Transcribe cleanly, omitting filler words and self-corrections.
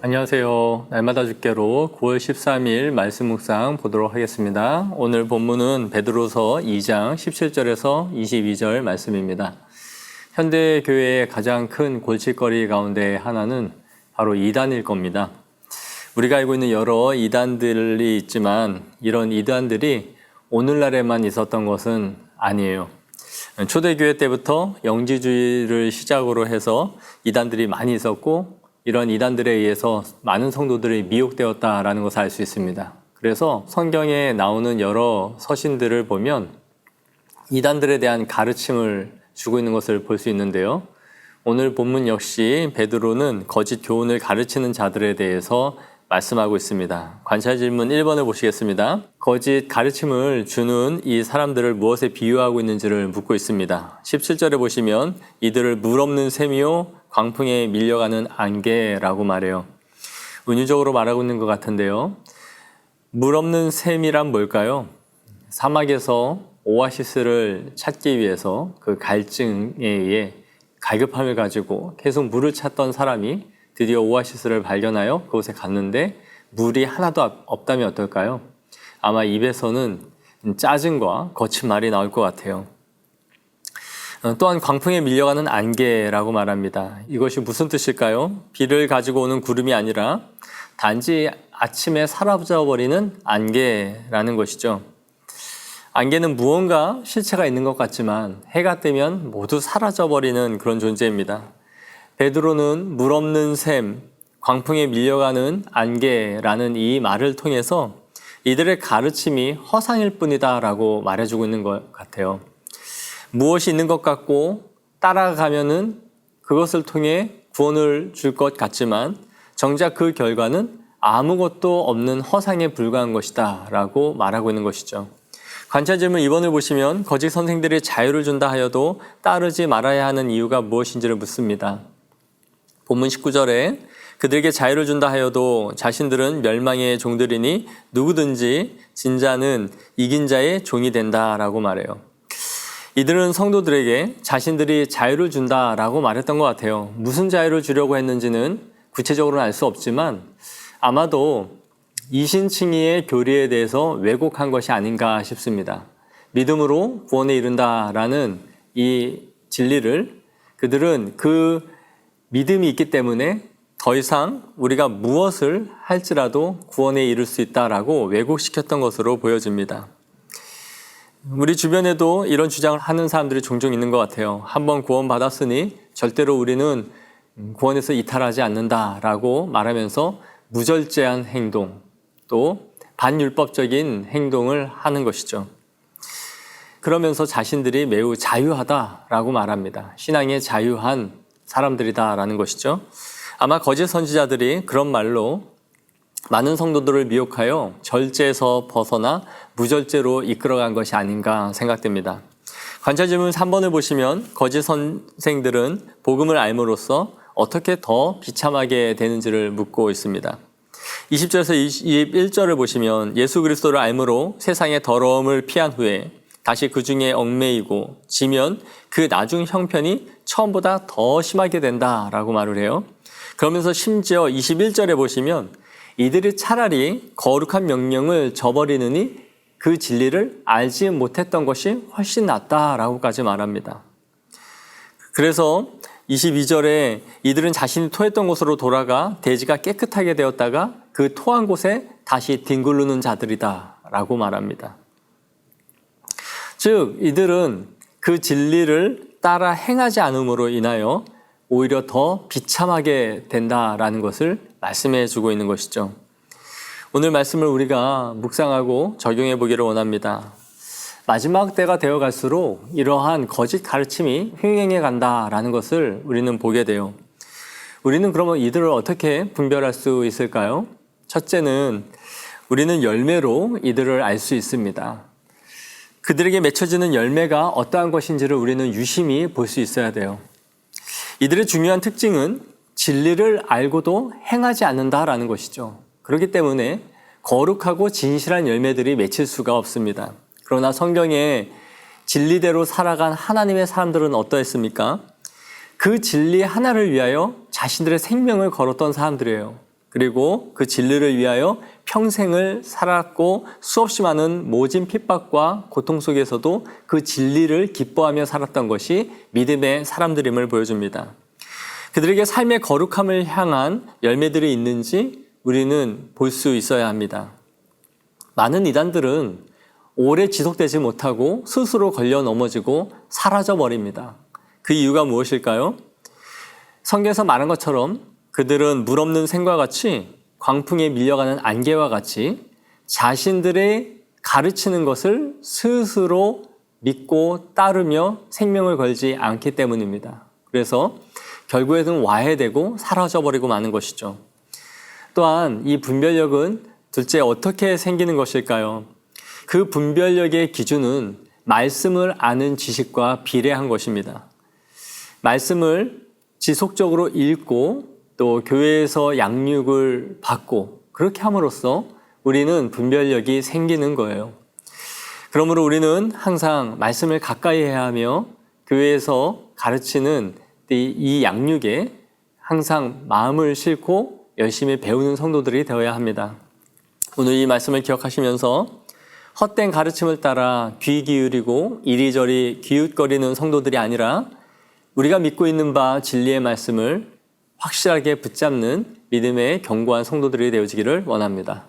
안녕하세요. 날마다 주께로 9월 13일 말씀 묵상 보도록 하겠습니다. 오늘 본문은 베드로서 2장 17절에서 22절 말씀입니다. 현대 교회의 가장 큰 골칫거리 가운데 하나는 바로 이단일 겁니다. 우리가 알고 있는 여러 이단들이 있지만 이런 이단들이 오늘날에만 있었던 것은 아니에요. 초대교회 때부터 영지주의를 시작으로 해서 이단들이 많이 있었고 이런 이단들에 의해서 많은 성도들이 미혹되었다라는 것을 알 수 있습니다. 그래서 성경에 나오는 여러 서신들을 보면 이단들에 대한 가르침을 주고 있는 것을 볼 수 있는데요. 오늘 본문 역시 베드로는 거짓 교훈을 가르치는 자들에 대해서 말씀하고 있습니다. 관찰 질문 1번을 보시겠습니다. 거짓 가르침을 주는 이 사람들을 무엇에 비유하고 있는지를 묻고 있습니다. 17절에 보시면 이들을 물 없는 샘이요 광풍에 밀려가는 안개라고 말해요. 은유적으로 말하고 있는 것 같은데요. 물 없는 샘이란 뭘까요? 사막에서 오아시스를 찾기 위해서 그 갈증에 의해 갈급함을 가지고 계속 물을 찾던 사람이 드디어 오아시스를 발견하여 그곳에 갔는데 물이 하나도 없다면 어떨까요? 아마 입에서는 짜증과 거친 말이 나올 것 같아요. 또한 광풍에 밀려가는 안개라고 말합니다. 이것이 무슨 뜻일까요? 비를 가지고 오는 구름이 아니라 단지 아침에 사라져버리는 안개라는 것이죠. 안개는 무언가 실체가 있는 것 같지만 해가 뜨면 모두 사라져버리는 그런 존재입니다. 베드로는 물 없는 샘, 광풍에 밀려가는 안개라는 이 말을 통해서 이들의 가르침이 허상일 뿐이다 라고 말해주고 있는 것 같아요. 무엇이 있는 것 같고 따라가면은 그것을 통해 구원을 줄 것 같지만 정작 그 결과는 아무것도 없는 허상에 불과한 것이다 라고 말하고 있는 것이죠. 관찰 질문 2번을 보시면 거짓 선생들이 자유를 준다 하여도 따르지 말아야 하는 이유가 무엇인지를 묻습니다. 본문 19절에 그들에게 자유를 준다 하여도 자신들은 멸망의 종들이니 누구든지 진자는 이긴 자의 종이 된다라고 말해요. 이들은 성도들에게 자신들이 자유를 준다라고 말했던 것 같아요. 무슨 자유를 주려고 했는지는 구체적으로는 알 수 없지만 아마도 이신칭의의 교리에 대해서 왜곡한 것이 아닌가 싶습니다. 믿음으로 구원에 이른다라는 이 진리를 그들은 그 믿음이 있기 때문에 더 이상 우리가 무엇을 할지라도 구원에 이를 수 있다라고 왜곡시켰던 것으로 보여집니다. 우리 주변에도 이런 주장을 하는 사람들이 종종 있는 것 같아요. 한번 구원받았으니 절대로 우리는 구원에서 이탈하지 않는다라고 말하면서 무절제한 행동, 또 반율법적인 행동을 하는 것이죠. 그러면서 자신들이 매우 자유하다라고 말합니다. 신앙에 자유한 사람들이다라는 것이죠. 아마 거짓 선지자들이 그런 말로 많은 성도들을 미혹하여 절제에서 벗어나 무절제로 이끌어간 것이 아닌가 생각됩니다. 관찰 질문 3번을 보시면 거짓 선생들은 복음을 알므로써 어떻게 더 비참하게 되는지를 묻고 있습니다. 20절에서 21절을 보시면 예수 그리스도를 알므로 세상의 더러움을 피한 후에 다시 그 중에 얽매이고 지면 그 나중 형편이 처음보다 더 심하게 된다라고 말을 해요. 그러면서 심지어 21절에 보시면 이들이 차라리 거룩한 명령을 저버리느니 그 진리를 알지 못했던 것이 훨씬 낫다라고까지 말합니다. 그래서 22절에 이들은 자신이 토했던 곳으로 돌아가 대지가 깨끗하게 되었다가 그 토한 곳에 다시 뒹굴르는 자들이다라고 말합니다. 즉 이들은 그 진리를 따라 행하지 않음으로 인하여 오히려 더 비참하게 된다라는 것을 말씀해 주고 있는 것이죠. 오늘 말씀을 우리가 묵상하고 적용해 보기를 원합니다. 마지막 때가 되어 갈수록 이러한 거짓 가르침이 횡행해 간다라는 것을 우리는 보게 돼요. 우리는 그러면 이들을 어떻게 분별할 수 있을까요? 첫째는 우리는 열매로 이들을 알 수 있습니다. 그들에게 맺혀지는 열매가 어떠한 것인지를 우리는 유심히 볼 수 있어야 돼요. 이들의 중요한 특징은 진리를 알고도 행하지 않는다라는 것이죠. 그렇기 때문에 거룩하고 진실한 열매들이 맺힐 수가 없습니다. 그러나 성경에 진리대로 살아간 하나님의 사람들은 어떠했습니까? 그 진리 하나를 위하여 자신들의 생명을 걸었던 사람들이에요. 그리고 그 진리를 위하여 평생을 살았고 수없이 많은 모진 핍박과 고통 속에서도 그 진리를 기뻐하며 살았던 것이 믿음의 사람들임을 보여줍니다. 그들에게 삶의 거룩함을 향한 열매들이 있는지 우리는 볼 수 있어야 합니다. 많은 이단들은 오래 지속되지 못하고 스스로 걸려 넘어지고 사라져 버립니다. 그 이유가 무엇일까요? 성경에서 말한 것처럼 그들은 물 없는 샘과 같이 광풍에 밀려가는 안개와 같이 자신들의 가르치는 것을 스스로 믿고 따르며 생명을 걸지 않기 때문입니다. 그래서 결국에는 와해되고 사라져버리고 마는 것이죠. 또한 이 분별력은 둘째 어떻게 생기는 것일까요? 그 분별력의 기준은 말씀을 아는 지식과 비례한 것입니다. 말씀을 지속적으로 읽고 또 교회에서 양육을 받고 그렇게 함으로써 우리는 분별력이 생기는 거예요. 그러므로 우리는 항상 말씀을 가까이 해야 하며 교회에서 가르치는 이 양육에 항상 마음을 싣고 열심히 배우는 성도들이 되어야 합니다. 오늘 이 말씀을 기억하시면서 헛된 가르침을 따라 귀 기울이고 이리저리 기웃거리는 성도들이 아니라 우리가 믿고 있는 바 진리의 말씀을 확실하게 붙잡는 믿음의 견고한 성도들이 되어지기를 원합니다.